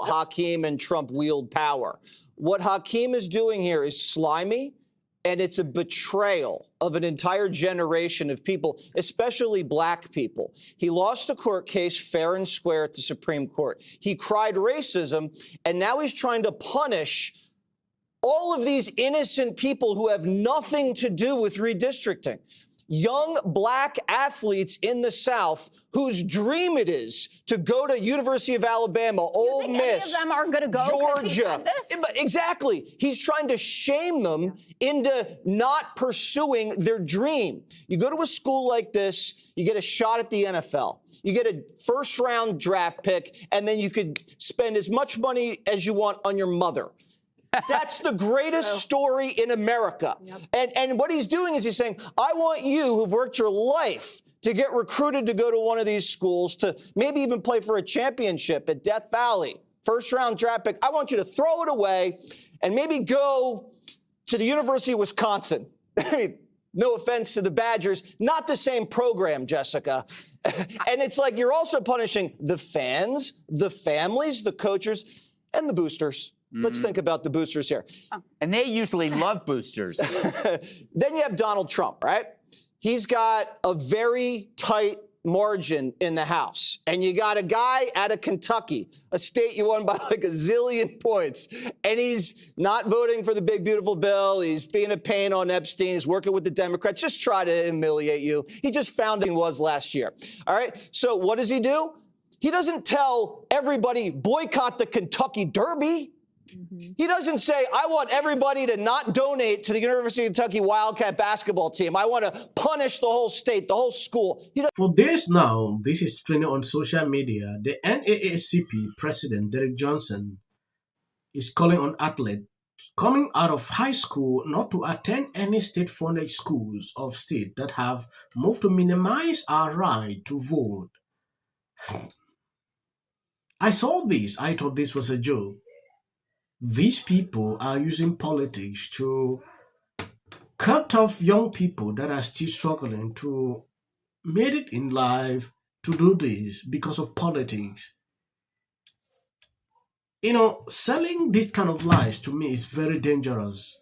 Hakeem and Trump wield power. What Hakeem is doing here is slimy, and it's a betrayal of an entire generation of people, especially black people. He lost a court case fair and square at the Supreme Court. He cried racism, and now he's trying to punish all of these innocent people who have nothing to do with redistricting. Young black athletes in the South whose dream it is to go to University of Alabama, Ole Miss, any of them are going to go Georgia. Exactly. He's trying to shame them into not pursuing their dream. You go to a school like this, you get a shot at the NFL. You get a first-round draft pick, and then you could spend as much money as you want on your mother. That's the greatest story in America. Yep. And what he's doing is he's saying, I want you who've worked your life to get recruited to go to one of these schools, to maybe even play for a championship at Death Valley, first-round draft pick. I want you to throw it away and maybe go to the University of Wisconsin. I mean, no offense to the Badgers, not the same program, Jessica. And it's like you're also punishing the fans, the families, the coaches, and the boosters. Let's think about the boosters here. And they usually love boosters. Then you have Donald Trump, right? He's got a very tight margin in the House. And you got a guy out of Kentucky, a state you won by like a zillion points. And he's not voting for the big, beautiful bill. He's being a pain on Epstein. He's working with the Democrats. Just try to humiliate you. He just found he was last year. All right. So what does he do? He doesn't tell everybody, boycott the Kentucky Derby. He doesn't say, I want everybody to not donate to the University of Kentucky Wildcat basketball team. I want to punish the whole state, the whole school. For this now, this is trending on social media. The NAACP president, Derek Johnson, is calling on athletes coming out of high school not to attend any state-funded schools of state that have moved to minimize our right to vote. I saw this. I thought this was a joke. These people are using politics to cut off young people that are still struggling to make it in life to do this because of politics. You know, selling this kind of lies to me is very dangerous.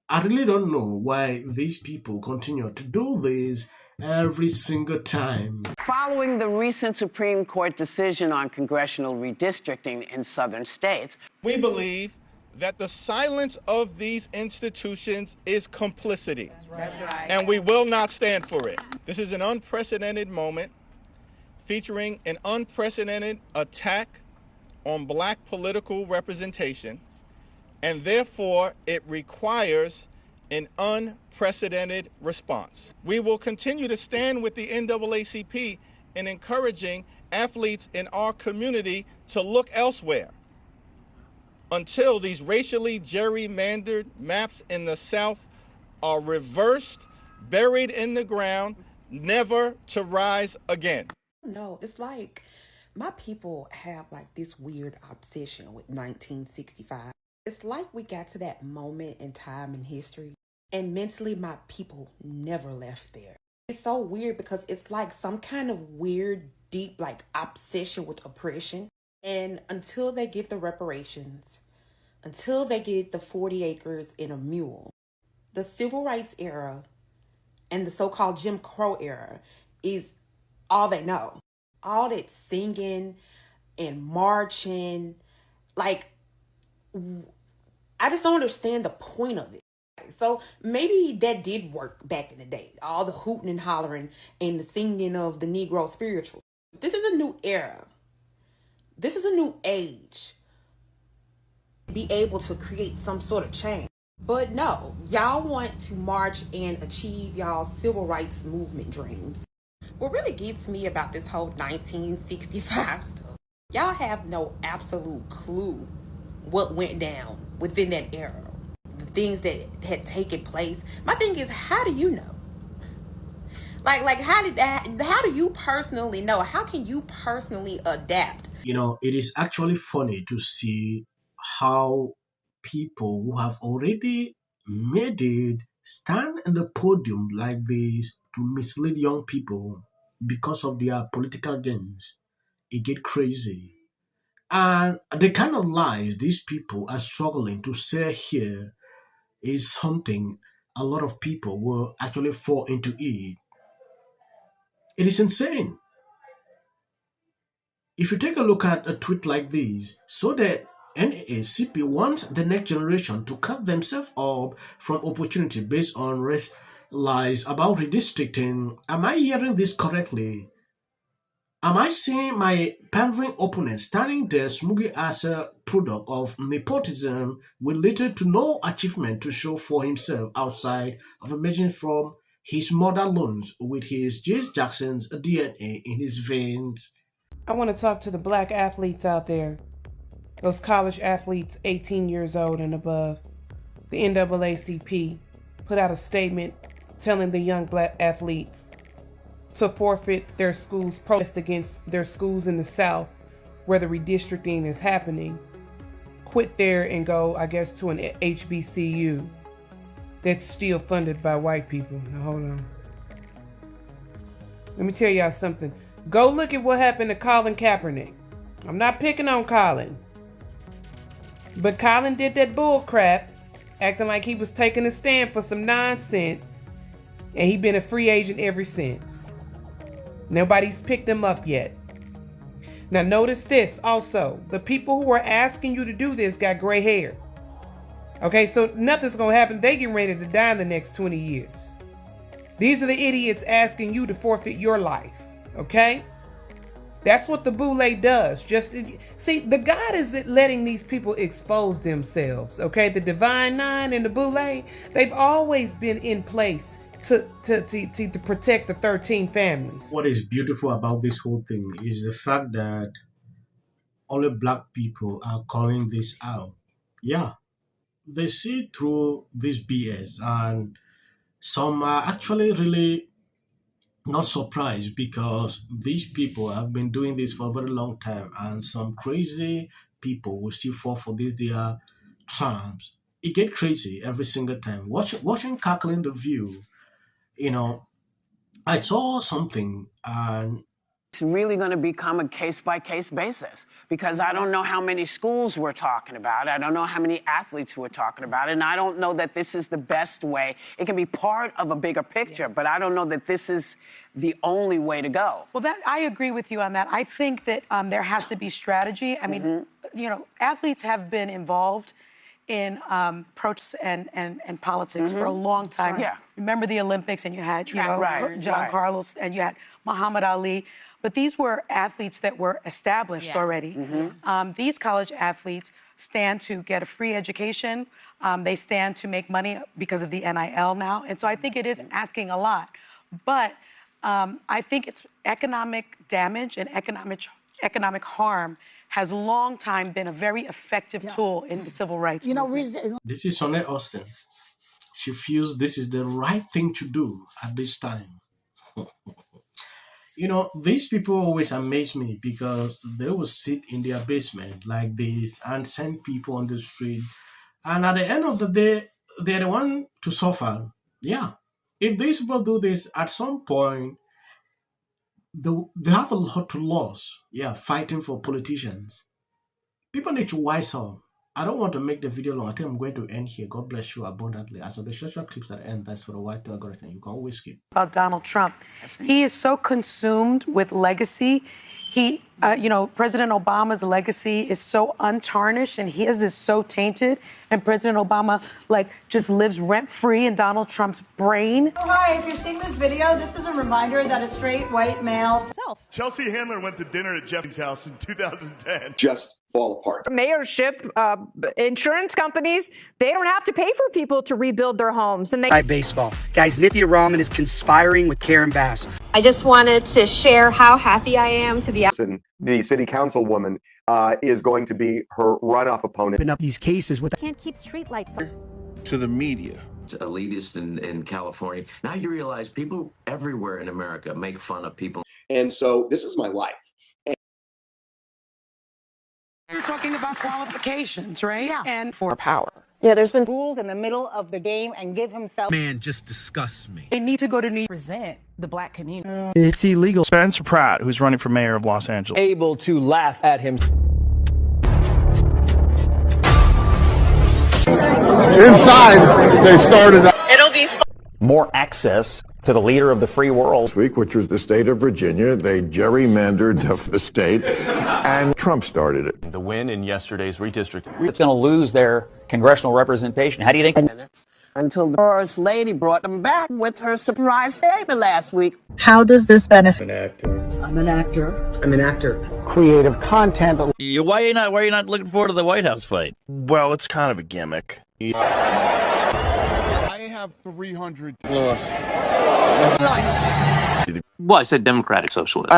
I really don't know why these people continue to do this every single time. Following the recent Supreme Court decision on congressional redistricting in southern states, we believe that the silence of these institutions is complicity. That's right. And we will not stand for it. This is an unprecedented moment featuring an unprecedented attack on black political representation, and therefore it requires an unprecedented response. We will continue to stand with the NAACP in encouraging athletes in our community to look elsewhere until these racially gerrymandered maps in the South are reversed, buried in the ground, never to rise again. No, it's like my people have like this weird obsession with 1965. It's like we got to that moment in time in history, and mentally my people never left there. It's so weird because it's like some kind of weird, deep like obsession with oppression. And until they get the reparations, until they get the 40 acres and a mule, the civil rights era and the so-called Jim Crow era is all they know. All that singing and marching, like, I just don't understand the point of it. So maybe that did work back in the day. All the hooting and hollering and the singing of the Negro spiritual. This is a new era. This is a new age. Be able to create some sort of change. But no, y'all want to march and achieve y'all civil rights movement dreams. What really gets me about this whole 1965 stuff, y'all have no absolute clue what went down within that era. The things that had taken place. My thing is, how do you know? Like how do you personally know? How can you personally adapt? You know, it is actually funny to see how people who have already made it stand in the podium like this to mislead young people because of their political gains. It get crazy. And the kind of lies these people are struggling to say here is something a lot of people will actually fall into it. It is insane. If you take a look at a tweet like this, so the NAACP wants the next generation to cut themselves off from opportunity based on race lies about redistricting. Am I hearing this correctly? Am I seeing my pandering opponent standing there smoking as a product of nepotism with little to no achievement to show for himself outside of emerging from his mother loins with his James Jackson's DNA in his veins? I want to talk to the black athletes out there, those college athletes 18 years old and above. The NAACP put out a statement telling the young black athletes to forfeit their schools, protest against their schools in the South where the redistricting is happening, quit there and go, I guess, to an HBCU that's still funded by white people. Now, hold on. Let me tell y'all something. Go look at what happened to Colin Kaepernick. I'm not picking on Colin. But Colin did that bull crap, acting like he was taking a stand for some nonsense. And he been a free agent ever since. Nobody's picked him up yet. Now notice this also. The people who are asking you to do this got gray hair. Okay, so nothing's going to happen. They get ready to die in the next 20 years. These are the idiots asking you to forfeit your life. Okay? That's what the boule does. Just see, the God is letting these people expose themselves. Okay? The Divine Nine and the boule, they've always been in place to protect the 13 families. What is beautiful about this whole thing is the fact that only black people are calling this out. Yeah, they see through this BS, and some are actually really not surprised because these people have been doing this for a very long time, and some crazy people will still fall for this their charms. It get crazy every single time. Watching Cackling the View, I saw something and It's really going to become a case-by-case basis because I don't know how many schools we're talking about. I don't know how many athletes we're talking about. And I don't know that this is the best way. It can be part of a bigger picture, but I don't know that this is the only way to go. Well, I agree with you on that. I think that there has to be strategy. I mean, athletes have been involved in protests and politics for a long time. Right. Yeah. Remember the Olympics, and you had Right. John Carlos, and you had Muhammad Ali. But these were athletes that were established already. These college athletes stand to get a free education. They stand to make money because of the NIL now. And so I think it is asking a lot. But I think it's economic damage and economic harm has long time been a very effective tool in the civil rights movement. this is Sonny Austin. She feels this is the right thing to do at this time. These people always amaze me because they will sit in their basement like this and send people on the street. And at the end of the day, they're the one to suffer. Yeah. If these people do this, at some point, they have a lot to lose. Yeah, fighting for politicians. People need to wise up. I don't want to make the video long. I think I'm going to end here. God bless you abundantly. As of the social clips that end, that's for the white algorithm. You can always skip. About Donald Trump. He is so consumed with legacy. President Obama's legacy is so untarnished and his is so tainted. And President Obama, just lives rent-free in Donald Trump's brain. Oh, hi, if you're seeing this video, this is a reminder that a straight white male... Chelsea Handler went to dinner at Jeffrey's house in 2010. Just fall apart. Mayorship, insurance companies, they don't have to pay for people to rebuild their homes. And baseball. Guys, Nithya Raman is conspiring with Karen Bass. I just wanted to share how happy I am to be... The city councilwoman is going to be her runoff opponent. Open up these cases with... Can't keep streetlights on. To the media. Elitist in California. Now you realize people everywhere in America make fun of people. And so this is my life. You're talking about qualifications, right? Yeah. And for power. Yeah, there's been rules in the middle of the game and give himself... Man just disgusts me. They need to go to New York. Present the black community. It's illegal. Spencer Pratt, who's running for mayor of Los Angeles. Able to laugh at him. inside, they started. It'll be more access to the leader of the free world. This week, which was the state of Virginia, they gerrymandered the state, and Trump started it. The win in yesterday's redistricting. It's going to lose their congressional representation. How do you think? Until the First Lady brought them back with her surprise statement last week. How does this benefit? I'm an actor. I'm an actor. I'm an actor. Creative content. Why are you not looking forward to the White House fight? Well, it's kind of a gimmick. I have 300. Well, I said Democratic Socialist.